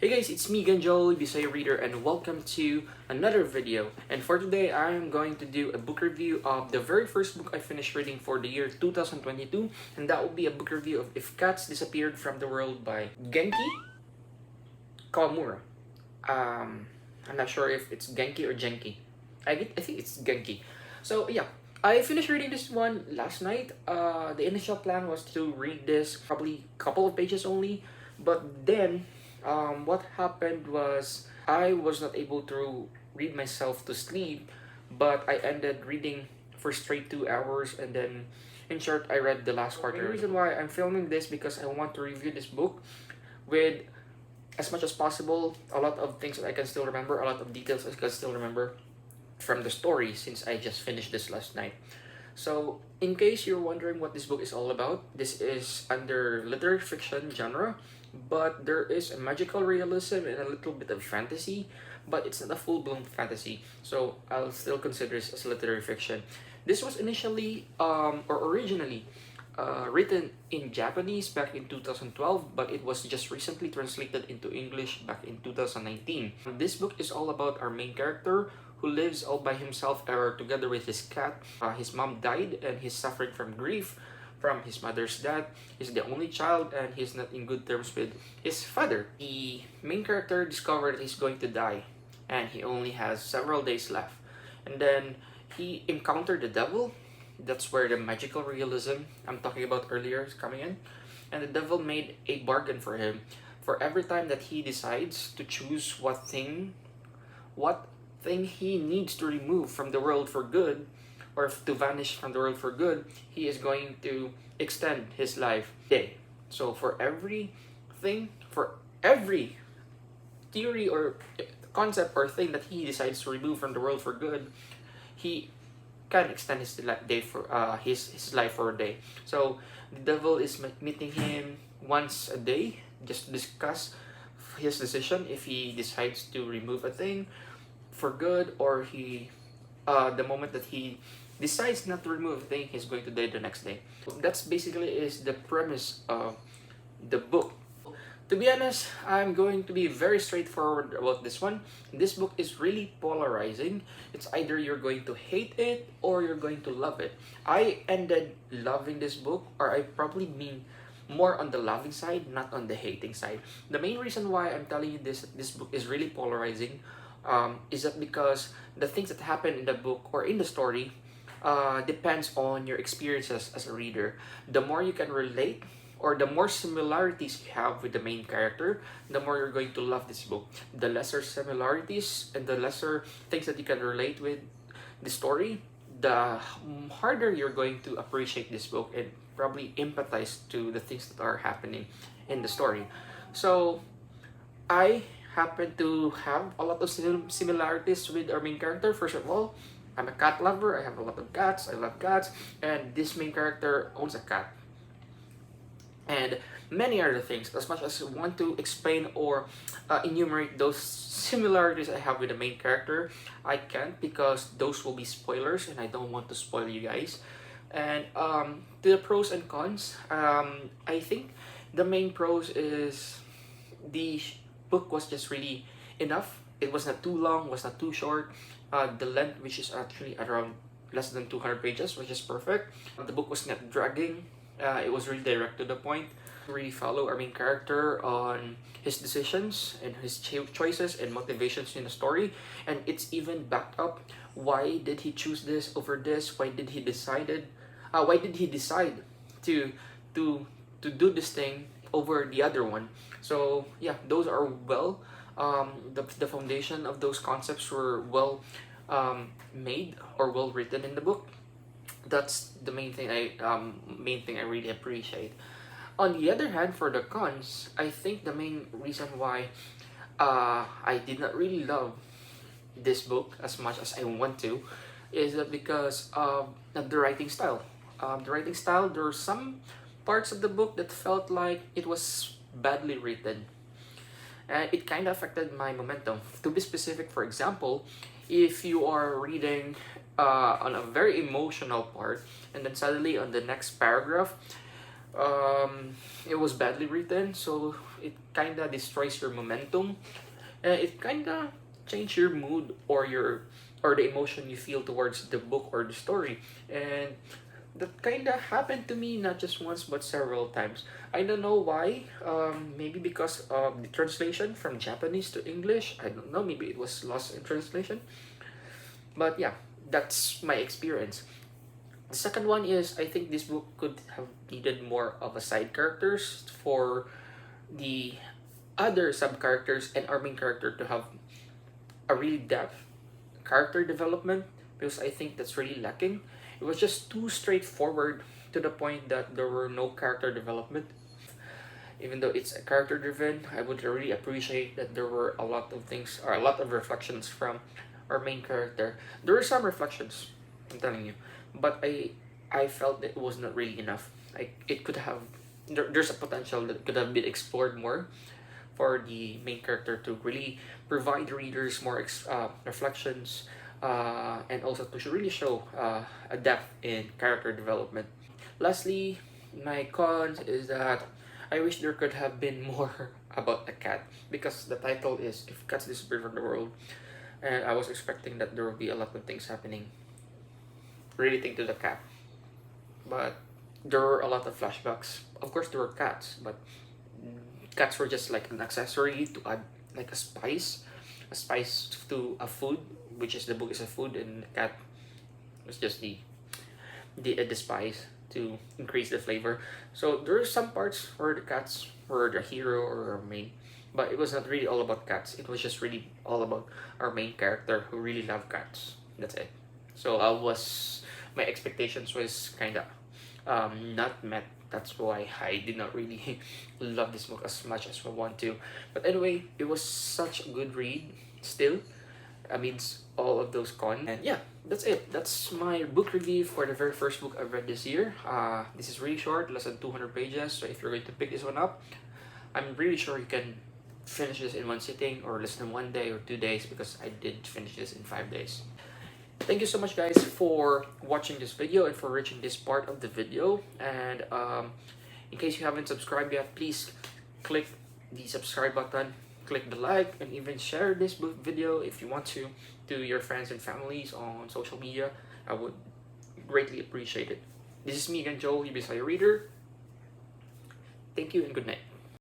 Hey guys, it's me Ganjol, Bisaya Reader, and welcome to another video. And for today, I am going to do a book review of the very first book I finished reading for the year 2022, and that will be a book review of If Cats Disappeared from the World by Genki Kawamura. I'm not sure if it's Genki or Genki. I think it's Genki. So yeah, I finished reading this one last night. The initial plan was to read this probably a couple of pages only, but then what happened was I was not able to read myself to sleep, but I ended reading for straight 2 hours, and then in short, I read the last quarter. The reason why I'm filming this because I want to review this book with as much as possible, a lot of things that I can still remember, a lot of details I can still remember from the story since I just finished this last night. So, in case you're wondering what this book is all about, this is under literary fiction genre, but there is a magical realism and a little bit of fantasy, but it's not a full-blown fantasy, so I'll still consider this as literary fiction. This was initially, or originally, written in Japanese back in 2012, but it was just recently translated into English back in 2019. This book is all about our main character who lives all by himself or together with his cat. His mom died and he's suffering from grief from his mother's death. He's the only child and he's not in good terms with his father. The main character discovered he's going to die and he only has several days left. And then he encountered the devil. That's where the magical realism I'm talking about earlier is coming in. And the devil made a bargain for him. For every time that he decides to choose what thing he needs to remove from the world for good, or to vanish from the world for good, he is going to extend his life day. So for every theory or concept or thing that he decides to remove from the world for good, he can extend his day for his life for a day. So the devil is meeting him once a day just to discuss his decision if he decides to remove a thing for good, or the moment that he decides not to remove a thing, he's going to die the next day. That's basically is the premise of the book. To be honest, I'm going to be very straightforward about this one. This book is really polarizing. It's either you're going to hate it or you're going to love it. I ended loving this book, or I probably mean more on the loving side, not on the hating side. The main reason why I'm telling you this book is really polarizing is that because the things that happen in the book or in the story depends on your experiences as a reader. The more you can relate, or the more similarities you have with the main character, the more you're going to love this book. The lesser similarities and the lesser things that you can relate with the story, the harder you're going to appreciate this book and probably empathize to the things that are happening in the story. So I happen to have a lot of similarities with our main character. First of all, I'm a cat lover. I have a lot of cats. I love cats. And this main character owns a cat. And many other things. As much as I want to explain or enumerate those similarities I have with the main character, I can't because those will be spoilers and I don't want to spoil you guys. And to the pros and cons, I think the main pros is the book was just really enough. It was not too long, was not too short. The length, which is actually around less than 200 pages, which is perfect. The book was not dragging. It was really direct to the point. Really follow our main character on his decisions and his choices and motivations in the story, and it's even backed up. Why did he choose this over this? Why did he decide to do this thing over the other one? So yeah, those are well. The foundation of those concepts were well made or well written in the book. That's the main thing I really appreciate. On the other hand, for the cons, I think the main reason why I did not really love this book as much as I want to is that because of the writing style. There are some parts of the book that felt like it was badly written. And it kind of affected my momentum. To be specific, for example, if you are reading on a very emotional part and then suddenly on the next paragraph it was badly written, so it kind of destroys your momentum, and it kind of change your mood or the emotion you feel towards the book or the story. And that kind of happened to me not just once but several times. I don't know why. Maybe because of the translation from Japanese to English. I don't know. Maybe it was lost in translation. But yeah, that's my experience. The second one is, I think this book could have needed more of a side characters for the other sub characters and our main character to have a really depth character development, because I think that's really lacking. It was just too straightforward to the point that there were no character development. Even though it's a character driven, I would really appreciate that there were a lot of things or a lot of reflections from our main character. There were some reflections, I'm telling you, but I felt that it was not really enough. Like it could have there's a potential that could have been explored more for the main character to really provide readers more reflections, and also to really show a depth in character development. Lastly, my cons is that I wish there could have been more about the cat, because the title is If Cats Disappear from the World, and I was expecting that there will be a lot of things happening relating to the cat, but there were a lot of flashbacks. Of course, there were cats, but cats were just like an accessory to add like a spice to a food, which is the book is a food, and the cat was just the spice to increase the flavor. So there are some parts where the cats were the hero or our main, but it was not really all about cats. It was just really all about our main character who really loved cats. That's it. So I was my expectations was kind of not met. That's why I did not really love this book as much as I want to. But anyway, it was such a good read still amidst all of those cons. And yeah, that's it. That's my book review for the very first book I've read this year. This is really short, less than 200 pages. So if you're going to pick this one up, I'm really sure you can finish this in one sitting or less than 1 day or 2 days, because I did finish this in 5 days. Thank you so much guys for watching this video and for reaching this part of the video. And in case you haven't subscribed yet, please click the subscribe button, click the like, and even share this video if you want to your friends and families on social media. I would greatly appreciate it. This is me again, Joel, your Bisaya reader. Thank you and good night.